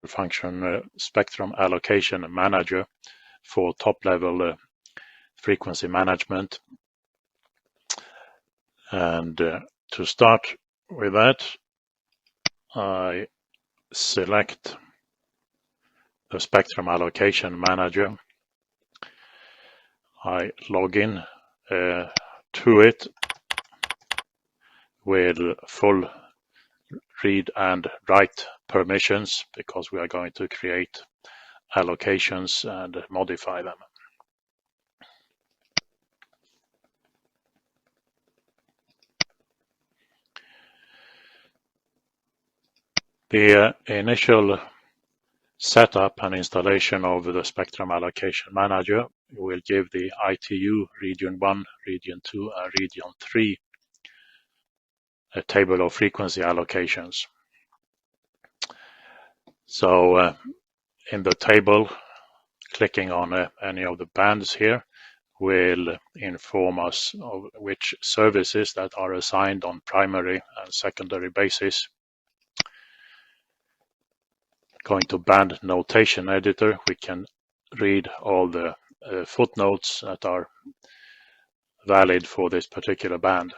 function spectrum allocation manager for top-level frequency management. And to start with that, I select the spectrum allocation manager. I log in to it with full read and write permissions, because we are going to create allocations and modify them. The initial setup and installation of the Spectrum Allocation Manager will give the ITU Region 1, Region 2, and Region 3 a table of frequency allocations. So in the table, clicking on any of the bands here will inform us of which services that are assigned on primary and secondary basis. Going to band notation editor, we can read all the footnotes that are valid for this particular band.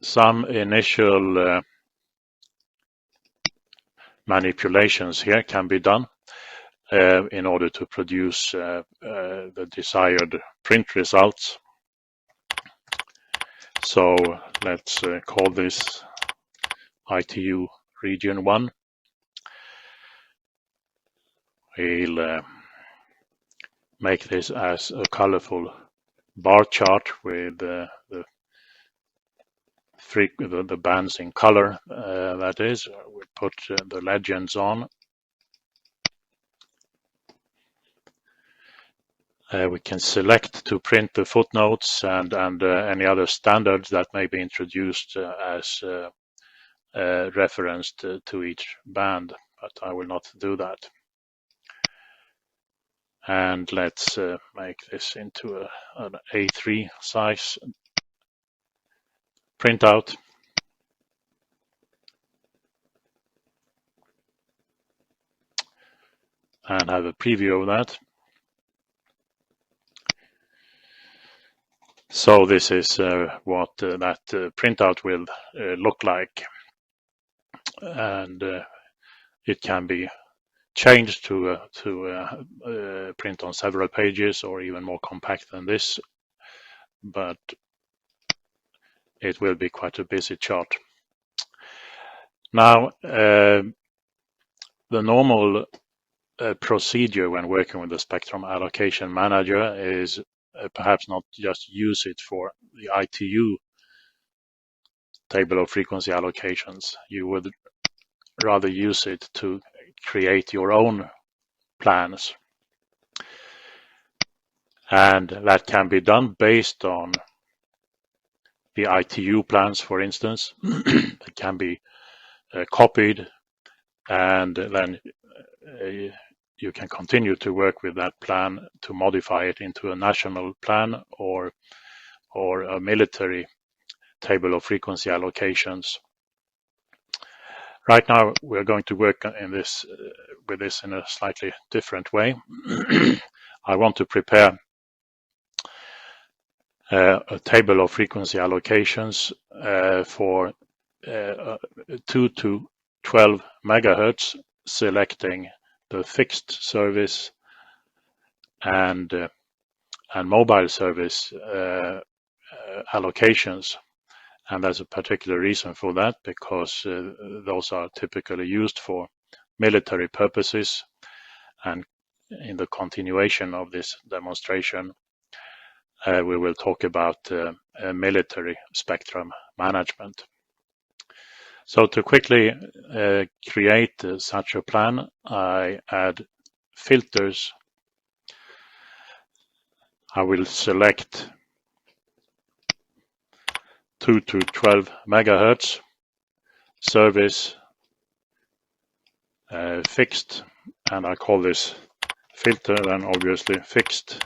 Some initial manipulations here can be done in order to produce the desired print results. So let's call this ITU Region 1. We'll make this as a colorful bar chart with the bands in color. That is, we put the legends on. We can select to print the footnotes and any other standards that may be introduced as referenced to each band, but I will not do that. And let's make this into an A3 size printout. And have a preview of that. So this is what that printout will look like. And it can be changed to print on several pages or even more compact than this, but it will be quite a busy chart. Now, the normal procedure when working with the Spectrum Allocation Manager is perhaps not just use it for the ITU table of frequency allocations. You would rather use it to create your own plans. And that can be done based on the ITU plans, for instance. It can be copied, and then you can continue to work with that plan to modify it into a national plan or a military table of frequency allocations. Right now, we're going to work with this in a slightly different way. I want to prepare a table of frequency allocations for 2 to 12 megahertz, selecting the fixed service and mobile service allocations. And there's a particular reason for that, because those are typically used for military purposes. And in the continuation of this demonstration, we will talk about military spectrum management. So to quickly create such a plan, I add filters. I will select 2 to 12 megahertz, service fixed, and I call this filter then obviously fixed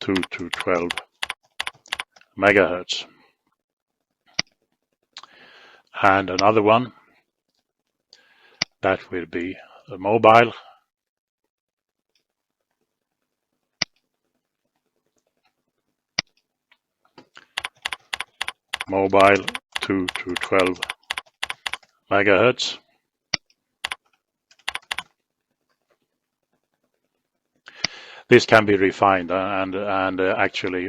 2 to 12 megahertz. And another one that will be a mobile, mobile 2 to 12 megahertz. This can be refined, and actually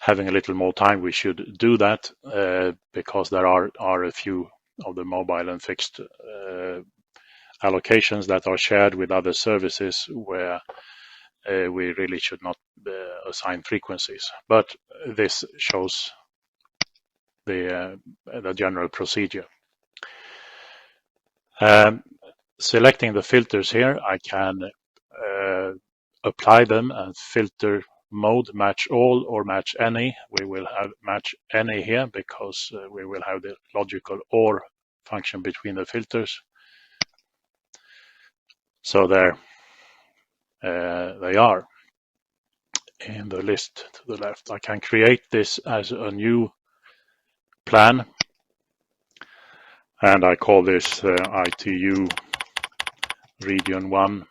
having a little more time we should do that, because there are a few of the mobile and fixed allocations that are shared with other services where we really should not assign frequencies. But this shows the general procedure. Selecting the filters here, I can apply them and filter mode match all or match any. We will have match any here because we will have the logical OR function between the filters. So there they are in the list to the left. I can create this as a new plan, and I call this ITU region 1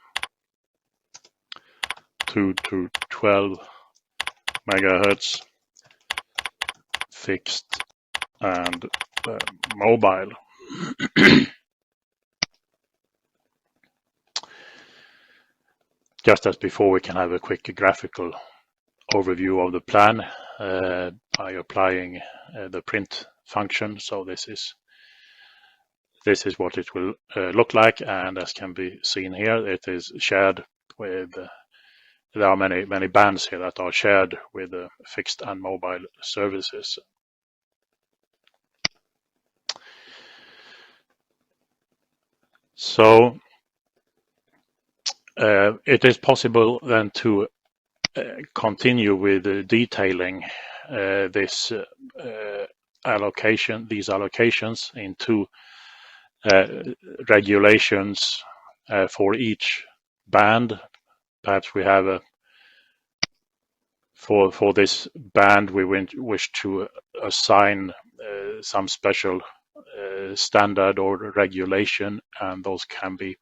2 to 12 megahertz fixed and mobile. Just as before, we can have a quick graphical overview of the plan by applying the print function. So this is what it will look like, and as can be seen here, it is shared with there are many bands here that are shared with fixed and mobile services. So it is possible then to continue with detailing these allocations into regulations for each band. Perhaps we have for this band we wish to assign some special standard or regulation, and those can be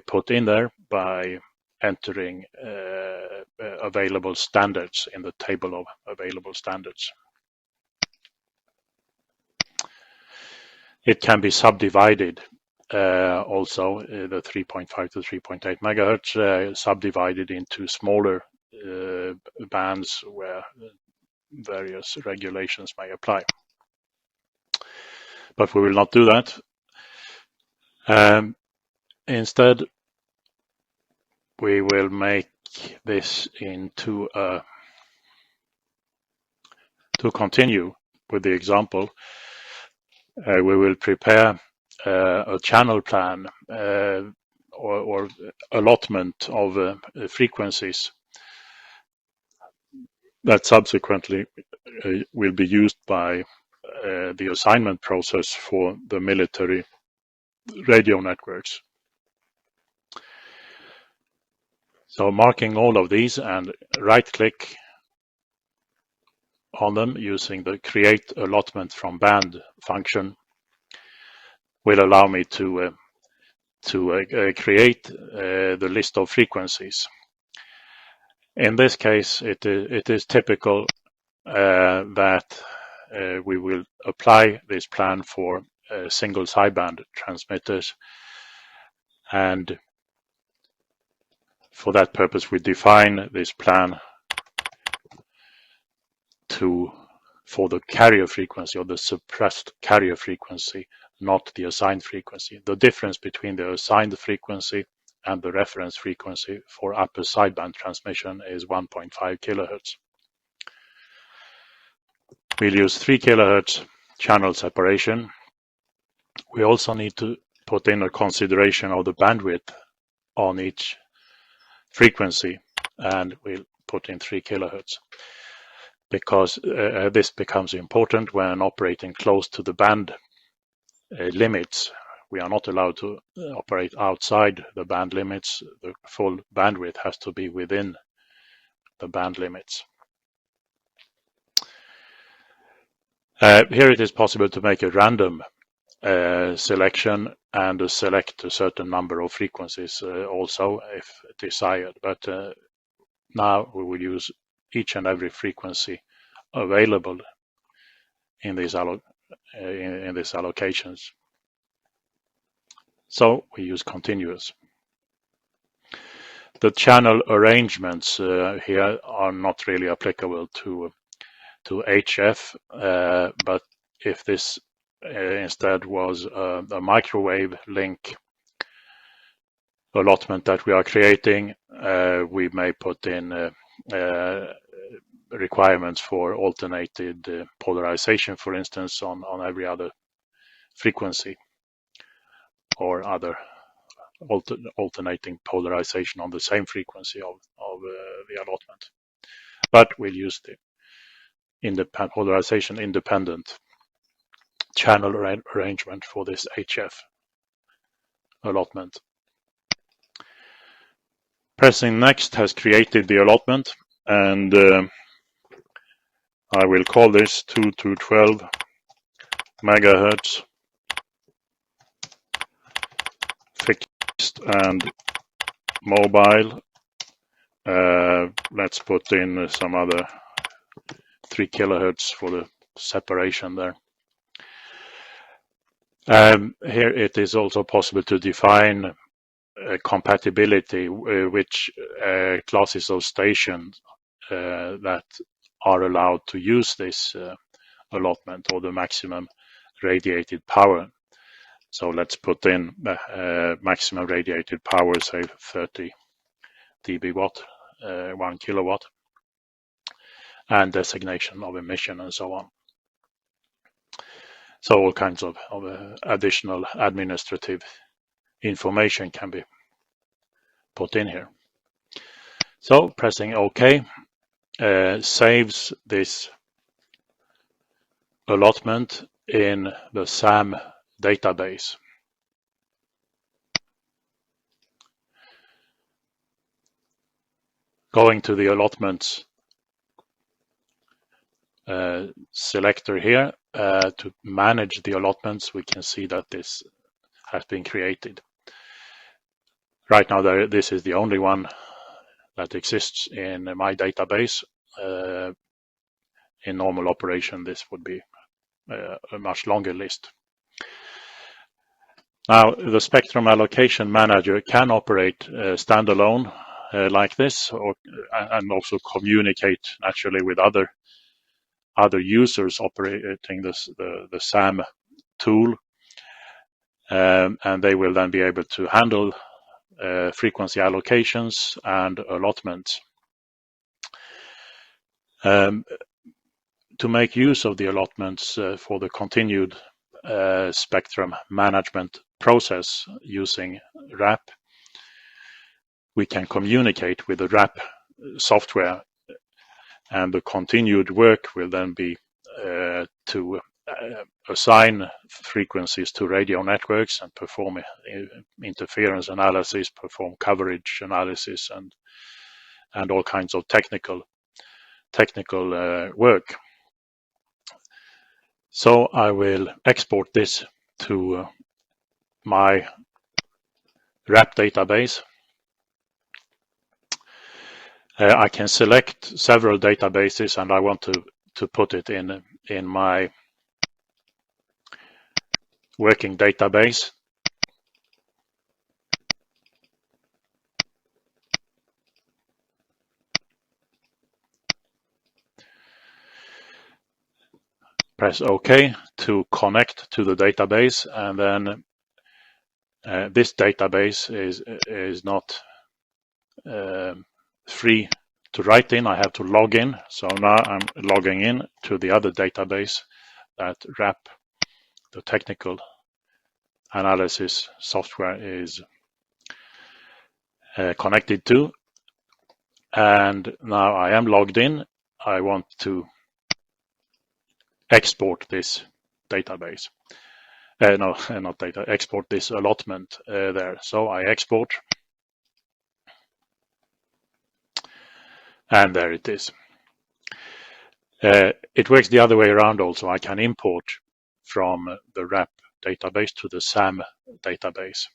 put in there by entering available standards in the table of available standards. It can be subdivided also, the 3.5 to 3.8 megahertz subdivided into smaller bands where various regulations may apply. But we will not do that. Instead, we will make this into to continue with the example. We will prepare a channel plan or allotment of frequencies that subsequently will be used by the assignment process for the military radio networks. So marking all of these and right-click on them using the create allotment from band function will allow me to create the list of frequencies. In this case, it is typical that we will apply this plan for single sideband transmitters, and for that purpose we define this plan for the carrier frequency or the suppressed carrier frequency, not the assigned frequency. The difference between the assigned frequency and the reference frequency for upper sideband transmission is 1.5 kilohertz. We'll use 3 kilohertz channel separation. We also need to put in a consideration of the bandwidth on each frequency, and we'll put in 3 kilohertz because this becomes important when operating close to the band limits. We are not allowed to operate outside the band limits. The full bandwidth has to be within the band limits. Here it is possible to make a random selection and select a certain number of frequencies also if desired, but now we will use each and every frequency available in these allocations. So we use continuous. The channel arrangements here are not really applicable to HF, but if this instead was a microwave link allotment that we are creating, we may put in requirements for alternated polarization, for instance, on every other frequency, or other alternating polarization on the same frequency of the allotment. But we'll use the polarization independent channel arrangement for this HF allotment. Pressing next has created the allotment, and I will call this 2 to 12 megahertz fixed and mobile. Let's put in some other 3 kilohertz for the separation there. Here it is also possible to define compatibility, which classes of stations that are allowed to use this allotment, or the maximum radiated power. So let's put in maximum radiated power, say 30 dB watt, 1 kilowatt, and designation of emission and so on. So all kinds of additional administrative information can be put in here. So pressing OK saves this allotment in the SAM database. Going to the allotments selector here to manage the allotments, we can see that this has been created. Right now this is the only one that exists in my database. In normal operation this would be a much longer list. Now the Spectrum Allocation Manager can operate standalone like this, and also communicate naturally with other users operating the SAM tool, and they will then be able to handle frequency allocations and allotments. To make use of the allotments for the continued spectrum management process using RAP, we can communicate with the RAP software, and the continued work will then be to assign frequencies to radio networks and perform interference analysis, perform coverage analysis, and all kinds of technical work. So I will export this to my RAP database. I can select several databases, and I want to put it in my working database. Press OK to connect to the database, and then this database is not free to write in. I have to log in. So now I'm logging in to the other database that RAP, the technical analysis software, is connected to. And now I am logged in. I want to export this database. No, not data. Export this allotment there. So I export. And there it is. It works the other way around also. I can import from the RAP database to the SAM database.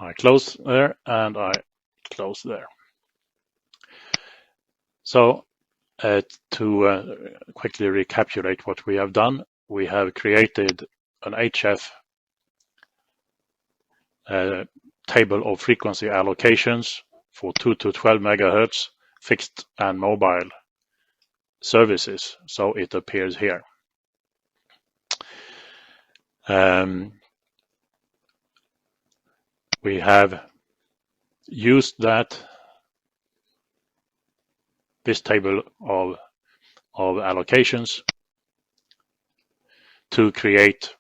I close there and I close there. So to quickly recapitulate what we have done, we have created an HF table of frequency allocations for 2 to 12 megahertz fixed and mobile services. So it appears here. We have used this table of allocations to create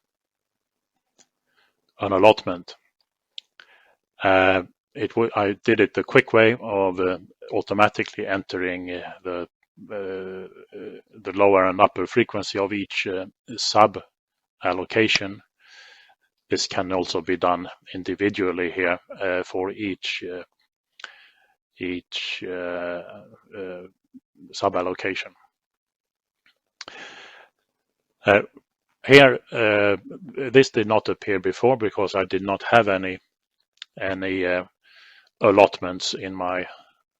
an allotment. I did it the quick way of automatically entering the lower and upper frequency of each sub allocation. This can also be done individually here for each sub allocation. Here, this did not appear before because I did not have any allotments in my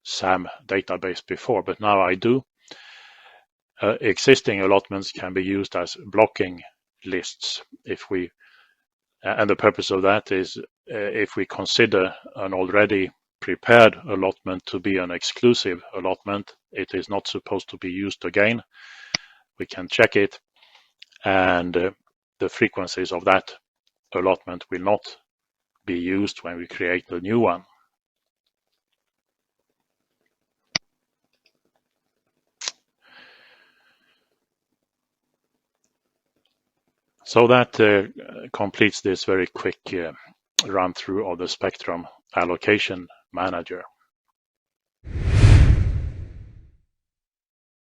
SAM database before, but now I do. Existing allotments can be used as blocking lists and the purpose of that is if we consider an already prepared allotment to be an exclusive allotment, it is not supposed to be used again. We can check it, and the frequencies of that allotment will not be used when we create the new one. So that completes this very quick run through of the Spectrum Allocation Manager.